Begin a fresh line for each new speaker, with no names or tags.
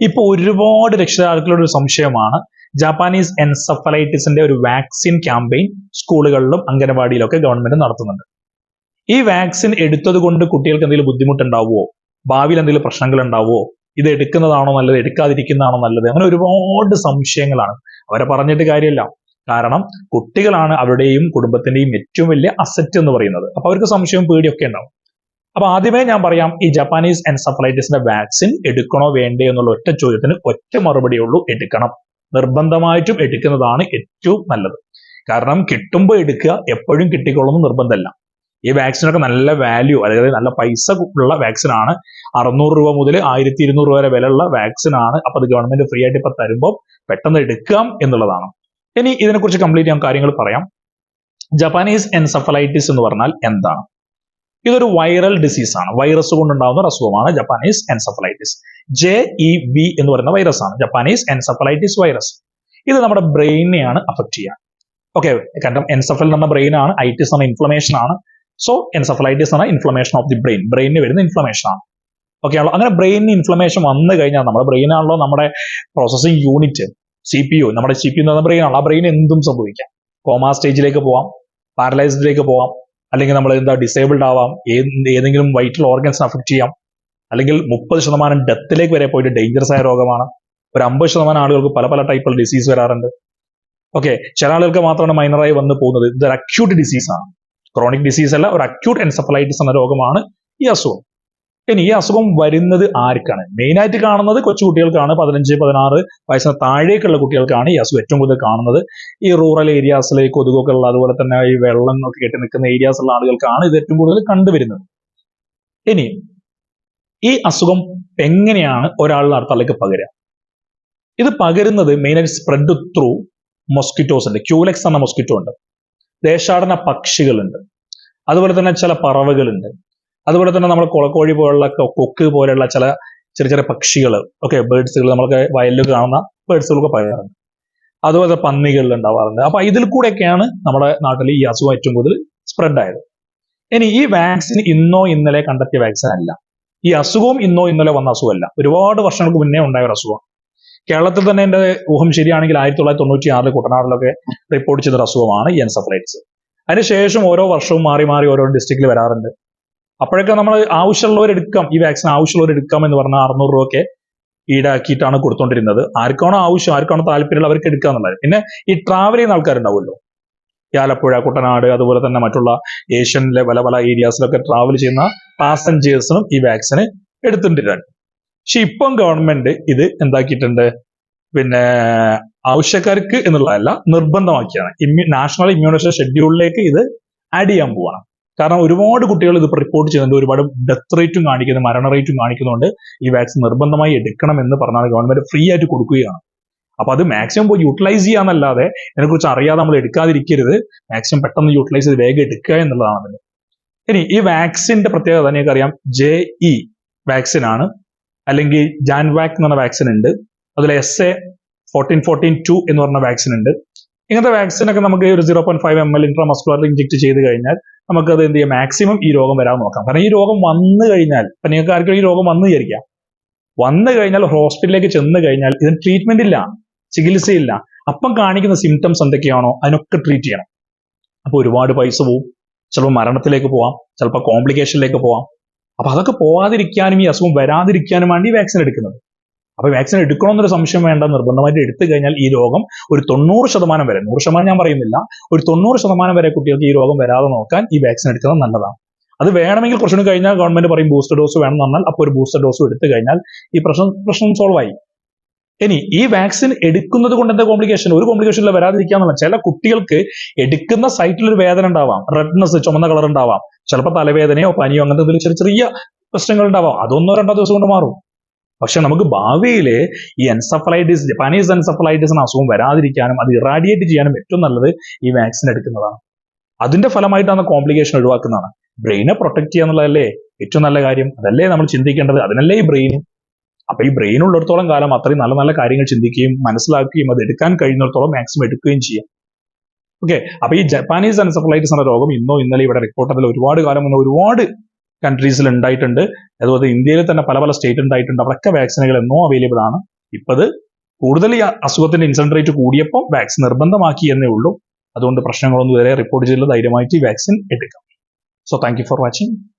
ഇപ്പൊ ഒരുപാട് രക്ഷിതാക്കളുടെ ഒരു സംശയമാണ് ജാപ്പാനീസ് എൻസഫലൈറ്റിസിന്റെ ഒരു വാക്സിൻ ക്യാമ്പയിൻ സ്കൂളുകളിലും അംഗനവാടിയിലൊക്കെ ഗവൺമെന്റ് നടത്തുന്നുണ്ട്. ഈ വാക്സിൻ എടുത്തത് കൊണ്ട് കുട്ടികൾക്ക് എന്തെങ്കിലും ബുദ്ധിമുട്ടുണ്ടാവുമോ, ഭാവിയിൽ എന്തെങ്കിലും പ്രശ്നങ്ങൾ ഉണ്ടാവുമോ, ഇത് എടുക്കുന്നതാണോ നല്ലത്, എടുക്കാതിരിക്കുന്നതാണോ നല്ലത്, അങ്ങനെ ഒരുപാട് സംശയങ്ങളാണ്. അവരെ പറഞ്ഞിട്ട് കാര്യമില്ല. കാരണം കുട്ടികളാണ് അവരുടെയും കുടുംബത്തിന്റെയും ഏറ്റവും വലിയ അസറ്റ് എന്ന് പറയുന്നത്. അപ്പൊ അവർക്ക് സംശയവും പേടിയൊക്കെ ഉണ്ടാവും. അപ്പൊ ആദ്യമേ ഞാൻ പറയാം, ഈ ജാപ്പാനീസ് എൻസഫലൈറ്റിസിന്റെ വാക്സിൻ എടുക്കണോ വേണ്ടേ എന്നുള്ള ഒറ്റ ചോദ്യത്തിന് ഒറ്റ മറുപടിയേ ഉള്ളൂ: എടുക്കണം. നിർബന്ധമായിട്ടും എടുക്കുന്നതാണ് ഏറ്റവും നല്ലത്. കാരണം കിട്ടുമ്പോൾ എടുക്കുക, എപ്പോഴും കിട്ടിക്കൊള്ളുന്നു നിർബന്ധമല്ല. ഈ വാക്സിനൊക്കെ നല്ല വാല്യൂ, അതായത് നല്ല പൈസ ഉള്ള വാക്സിൻ ആണ്. 600 രൂപ മുതൽ 1200 വരെ വിലയുള്ള വാക്സിൻ ആണ്. അപ്പൊ അത് ഗവൺമെന്റ് ഫ്രീ ആയിട്ട് ഇപ്പൊ തരുമ്പോൾ പെട്ടെന്ന് എടുക്കാം എന്നുള്ളതാണ്. ഇനി ഇതിനെക്കുറിച്ച് കംപ്ലീറ്റ് ഞാൻ കാര്യങ്ങൾ പറയാം. ജാപ്പാനീസ് എൻസഫലൈറ്റിസ് എന്ന് പറഞ്ഞാൽ എന്താണ്? ഇതൊരു വൈറൽ ഡിസീസ് ആണ്. വൈറസ് കൊണ്ടുണ്ടാകുന്ന ഒരു അസുഖമാണ് ജാപ്പാനീസ് എൻസഫലൈറ്റിസ്. JEV എന്ന് പറയുന്ന വൈറസ് ആണ് ജാപ്പാനീസ് എൻസഫലൈറ്റിസ് വൈറസ്. ഇത് നമ്മുടെ ബ്രെയിനെയാണ് അഫക്ട് ചെയ്യുക. ഓക്കെ, കാരണം എൻസഫൽ എന്ന ബ്രെയിൻ ആണ്, ഐറ്റിസ് എന്ന ഇൻഫ്ലമേഷൻ ആണ്. സോ എൻസഫലൈറ്റിസ് എന്ന ഇൻഫ്ലമേഷൻ ഓഫ് ദി ബ്രെയിൻ, ബ്രെയിനിന് വരുന്ന ഇൻഫ്ലമേഷൻ ആണ്. ഓക്കെ ആണല്ലോ. അങ്ങനെ ബ്രെയിനിന് ഇൻഫ്ലമേഷൻ വന്നു കഴിഞ്ഞാൽ നമ്മുടെ ബ്രെയിൻ ആണല്ലോ നമ്മുടെ പ്രോസസിങ് യൂണിറ്റ്, CPU. നമ്മുടെ CPU എന്ന് പറയുന്ന ബ്രെയിൻ ആണ്. ആ ബ്രെയിൻ എന്തും സംഭവിക്കാം. കോമാ സ്റ്റേജിലേക്ക് പോവാം, പാരലൈസ്ഡിലേക്ക് പോവാം, അല്ലെങ്കിൽ നമ്മൾ ഡിസേബിൾഡ് ആവാം, ഏതെങ്കിലും വൈറ്റൽ ഓർഗൻസിനെ അഫക്ട് ചെയ്യാം, അല്ലെങ്കിൽ 30% ഡെത്തിലേക്ക് വരെ പോയിട്ട് ഡേഞ്ചറസ് ആയ രോഗമാണ്. ഒരു 50% ആളുകൾക്ക് പല പല ടൈപ്പ് ഡിസീസ് വരാറുണ്ട്. ഓക്കെ, ചില ആളുകൾക്ക് മാത്രമാണ് മൈനറായി വന്ന് പോകുന്നത്. ഇതൊരു അക്യൂട്ട് ഡിസീസ് ആണ്, ക്രോണിക് ഡിസീസ് അല്ല. ഒരു അക്യൂട്ട് എൻസഫലൈറ്റിസ് എന്ന രോഗമാണ് ഈ അസുഖം. ഇനി ഈ അസുഖം വരുന്നത് ആർക്കാണ്? മെയിൻ ആയിട്ട് കാണുന്നത് കൊച്ചു കുട്ടികൾക്കാണ്. 15-16 വയസ്സിന് താഴേക്കുള്ള കുട്ടികൾക്കാണ് ഈ അസുഖം ഏറ്റവും കൂടുതൽ കാണുന്നത്. ഈ റൂറൽ ഏരിയാസിലെ കൊതുകൊക്കെ ഉള്ള, അതുപോലെ തന്നെ ഈ വെള്ളം ഒക്കെ കെട്ടി നിൽക്കുന്ന ഏരിയാസുള്ള ആളുകൾക്കാണ് ഇത് ഏറ്റവും കൂടുതൽ കണ്ടുവരുന്നത്. ഇനി ഈ അസുഖം എങ്ങനെയാണ് ഒരാളുടെ അടുത്തേക്ക് പകരുക? ഇത് പകരുന്നത് മെയിനായിട്ട് സ്പ്രെഡ് ത്രൂ മൊസ്കിറ്റോസ് ഉണ്ട്. ക്യൂലെക്സ് എന്ന മൊസ്കിറ്റോ ഉണ്ട്, ദേശാടന പക്ഷികളുണ്ട്, അതുപോലെ തന്നെ ചില പറവകളുണ്ട്, അതുപോലെ തന്നെ നമ്മൾ കുളക്കോഴി പോലുള്ള, കൊക്ക് പോലെയുള്ള ചില ചെറിയ ചെറിയ പക്ഷികൾ, ഓക്കെ, ബേർഡ്സുകൾ, നമ്മളൊക്കെ വയലിൽ കാണുന്ന ബേർഡ്സുകളൊക്കെ പറയാറുണ്ട്. അതുപോലെ പന്നികളിൽ ഉണ്ടാവാറുണ്ട്. അപ്പൊ ഇതിൽ കൂടെയൊക്കെയാണ് നമ്മുടെ നാട്ടിൽ ഈ അസുഖം ഏറ്റവും കൂടുതൽ സ്പ്രെഡ് ആയത്. ഇനി ഈ വാക്സിൻ ഇന്നോ ഇന്നലെ കണ്ടെത്തിയ വാക്സിൻ അല്ല. ഈ അസുഖവും ഇന്നോ ഇന്നലെ വന്ന അസുഖമല്ല. ഒരുപാട് വർഷങ്ങൾക്ക് മുന്നേ ഉണ്ടായ ഒരു അസുഖം. കേരളത്തിൽ തന്നെ എന്റെ ഊഹം ശരിയാണെങ്കിൽ 1996 കുട്ടനാട്ടിലൊക്കെ റിപ്പോർട്ട് ചെയ്തൊരു അസുഖമാണ് ഈ എൻസഫലൈറ്റിസ്. അതിനുശേഷം ഓരോ വർഷവും മാറി മാറി ഓരോ ഡിസ്ട്രിക്റ്റിൽ വരാറുണ്ട്. അപ്പോഴൊക്കെ നമ്മൾ ആവശ്യമുള്ളവർ എടുക്കാം, ഈ വാക്സിൻ ആവശ്യമുള്ളവർ എടുക്കാം എന്ന് പറഞ്ഞാൽ 600 രൂപയൊക്കെ ഈടാക്കിയിട്ടാണ് കൊടുത്തോണ്ടിരുന്നത്. ആർക്കാണോ ആവശ്യം, ആർക്കാണോ താല്പര്യമുള്ള അവർക്ക് എടുക്കുക എന്നുള്ളത്. പിന്നെ ഈ ട്രാവൽ ചെയ്യുന്ന ആൾക്കാരുണ്ടാവുമല്ലോ, ഈ ആലപ്പുഴ, കുട്ടനാട്, അതുപോലെ തന്നെ മറ്റുള്ള ഏഷ്യനിലെ പല പല ഏരിയാസിലൊക്കെ ട്രാവൽ ചെയ്യുന്ന പാസഞ്ചേഴ്സിനും ഈ വാക്സിന് എടുത്തിട്ടുണ്ട്. പക്ഷെ ഇപ്പം ഗവൺമെന്റ് ഇത് എന്താക്കിയിട്ടുണ്ട്, പിന്നെ ആവശ്യക്കാർക്ക് എന്നുള്ളതല്ല, നിർബന്ധമാക്കിയാണ്. നാഷണൽ ഇമ്മ്യൂണൈസേഷൻ ഷെഡ്യൂളിലേക്ക് ഇത് ആഡ് ചെയ്യാൻ പോവാണ്. കാരണം ഒരുപാട് കുട്ടികൾ ഇത് റിപ്പോർട്ട് ചെയ്യുന്നുണ്ട്, ഒരുപാട് ഡെത്ത് റേറ്റും കാണിക്കുന്നു, മരണ റേറ്റും കാണിക്കുന്നുണ്ട്. ഈ വാക്സിൻ നിർബന്ധമായി എടുക്കണം എന്ന് പറഞ്ഞാൽ ഗവൺമെന്റ് ഫ്രീ ആയിട്ട് കൊടുക്കുകയാണ്. അപ്പൊ അത് മാക്സിമം പോയി യൂട്ടിലൈസ് ചെയ്യാന്നല്ലാതെ ഇതിനെക്കുറിച്ച് അറിയാതെ നമ്മൾ എടുക്കാതിരിക്കരുത്. മാക്സിമം പെട്ടെന്ന് യൂട്ടിലൈസ് ചെയ്ത് വേഗം എടുക്കുക എന്നുള്ളതാണ്. ഇനി ഈ വാക്സിന്റെ പ്രത്യേകത നിങ്ങൾക്കറിയാം, JE വാക്സിൻ ആണ്, അല്ലെങ്കിൽ ജാൻവാക് എന്ന് പറഞ്ഞ വാക്സിൻ ഉണ്ട്, അതിൽ SA-1414-2 എന്ന് പറഞ്ഞ വാക്സിൻ ഉണ്ട്. ഇങ്ങനത്തെ വാക്സിനൊക്കെ നമുക്ക് ഒരു 0.5 ml ഇൻട്രാമസ്കുലർ ഇഞ്ചെക്ട് ചെയ്ത് കഴിഞ്ഞാൽ നമുക്കത് എന്ത് ചെയ്യാം, മാക്സിമം ഈ രോഗം വരാൻ നോക്കാം. കാരണം ഈ രോഗം വന്നു കഴിഞ്ഞാൽ, ഇപ്പൊ നിങ്ങൾക്ക് ആർക്കും ഈ രോഗം വന്നു വിചാരിക്കാം, വന്നു കഴിഞ്ഞാൽ ഹോസ്പിറ്റലിലേക്ക് ചെന്ന് കഴിഞ്ഞാൽ ഇതിന് ട്രീറ്റ്മെന്റ് ഇല്ല, ചികിത്സയില്ല. അപ്പം കാണിക്കുന്ന സിംറ്റംസ് എന്തൊക്കെയാണോ അതിനൊക്കെ ട്രീറ്റ് ചെയ്യണം. അപ്പൊ ഒരുപാട് പൈസ പോവും, ചിലപ്പോൾ മരണത്തിലേക്ക് പോവാം, ചിലപ്പോൾ കോംപ്ലിക്കേഷനിലേക്ക് പോവാം. അപ്പൊ അതൊക്കെ പോവാതിരിക്കാനും ഈ അസുഖം വരാതിരിക്കാനുമാണ് ഈ വാക്സിൻ എടുക്കുന്നത്. അപ്പൊ വാക്സിൻ എടുക്കണമെന്നൊരു സംശയം വേണ്ട. നിർബന്ധമായിട്ട് എടുത്തു കഴിഞ്ഞാൽ ഈ രോഗം ഒരു 90% വരെ, 100% ഞാൻ പറയുന്നില്ല, ഒരു 90% വരെ കുട്ടികൾക്ക് ഈ രോഗം വരാതെ നോക്കാൻ ഈ വാക്സിൻ എടുക്കുന്നത് നല്ലതാണ്. അത് വേണമെങ്കിൽ കുറച്ചുകൂടി കഴിഞ്ഞാൽ ഗവൺമെന്റ് പറയും ബൂസ്റ്റർ ഡോസ് വേണം എന്ന് പറഞ്ഞാൽ അപ്പോൾ ഒരു ബൂസ്റ്റർ ഡോസ് എടുത്തു കഴിഞ്ഞാൽ ഈ പ്രശ്നം സോൾവ് ആയി. ഇനി ഈ വാക്സിൻ എടുക്കുന്നത് കൊണ്ട് എന്താ കോംപ്ലിക്കേഷൻ? ഒരു കോംപ്ലിക്കേഷനിൽ വരാതിരിക്കാന്നുള്ള, ചില കുട്ടികൾക്ക് എടുക്കുന്ന സൈറ്റിൽ ഒരു വേദന ഉണ്ടാവാം, റെഡ്നെസ്, ചുമന്ന കളർ ഉണ്ടാവാം, ചിലപ്പോൾ തലവേദനയോ പനിയോ അങ്ങനത്തെ ചെറിയ ചെറിയ പ്രശ്നങ്ങൾ ഉണ്ടാവാം. അത് 1-2 ദിവസം കൊണ്ട് മാറും. പക്ഷെ നമുക്ക് ഭാവിയിൽ ഈ എൻസഫലൈറ്റിസ്, ജപ്പാനീസ് എൻസഫലൈറ്റിസ് എന്ന അസുഖം വരാതിരിക്കാനും അത് ഇറാഡിയേറ്റ് ചെയ്യാനും ഏറ്റവും നല്ലത് ഈ വാക്സിൻ എടുക്കുന്നതാണ്. അതിന്റെ ഫലമായിട്ടാണ് കോംപ്ലിക്കേഷൻ ഒഴിവാക്കുന്നതാണ്. ബ്രെയിനെ പ്രൊട്ടക്ട് ചെയ്യുക എന്നുള്ളതല്ലേ ഏറ്റവും നല്ല കാര്യം. അതല്ലേ നമ്മൾ ചിന്തിക്കേണ്ടത്, അതിനല്ലേ ഈ ബ്രെയിൻ. അപ്പൊ ഈ ബ്രെയിൻ ഉള്ളിടത്തോളം കാലം അത്രയും നല്ല നല്ല കാര്യങ്ങൾ ചിന്തിക്കുകയും മനസ്സിലാക്കുകയും അത് എടുക്കാൻ കഴിയുന്നിടത്തോളം മാക്സിമം എടുക്കുകയും ചെയ്യാം. ഓക്കെ, അപ്പൊ ഈ ജപ്പാനീസ് എൻസഫലൈറ്റിസ് എന്ന രോഗം ഇന്നോ ഇന്നലെ ഇവിടെ റിപ്പോർട്ട് ചെയ്തതിൽ ഒരുപാട് കാലം മുന്നേ ഒരുപാട് കൺട്രീസിൽ ഉണ്ടായിട്ടുണ്ട്. അതുപോലെ ഇന്ത്യയിൽ തന്നെ പല പല സ്റ്റേറ്റ് ഉണ്ടായിട്ടുണ്ട്. അവിടെയൊക്കെ വാക്സിനുകൾ എന്നോ അവൈലബിൾ ആണ്. ഇപ്പൊ അത് കൂടുതൽ ഈ അസുഖത്തിന്റെ ഇൻസിഡന്റ് റേറ്റ് കൂടിയപ്പോൾ വാക്സിൻ നിർബന്ധമാക്കി എന്നേ ഉള്ളൂ. അതുകൊണ്ട് പ്രശ്നങ്ങളൊന്നും ഇതുവരെ റിപ്പോർട്ട് ചെയ്തില്ല. ധൈര്യമായിട്ട് ഈ വാക്സിൻ എടുക്കാം. So thank you for watching.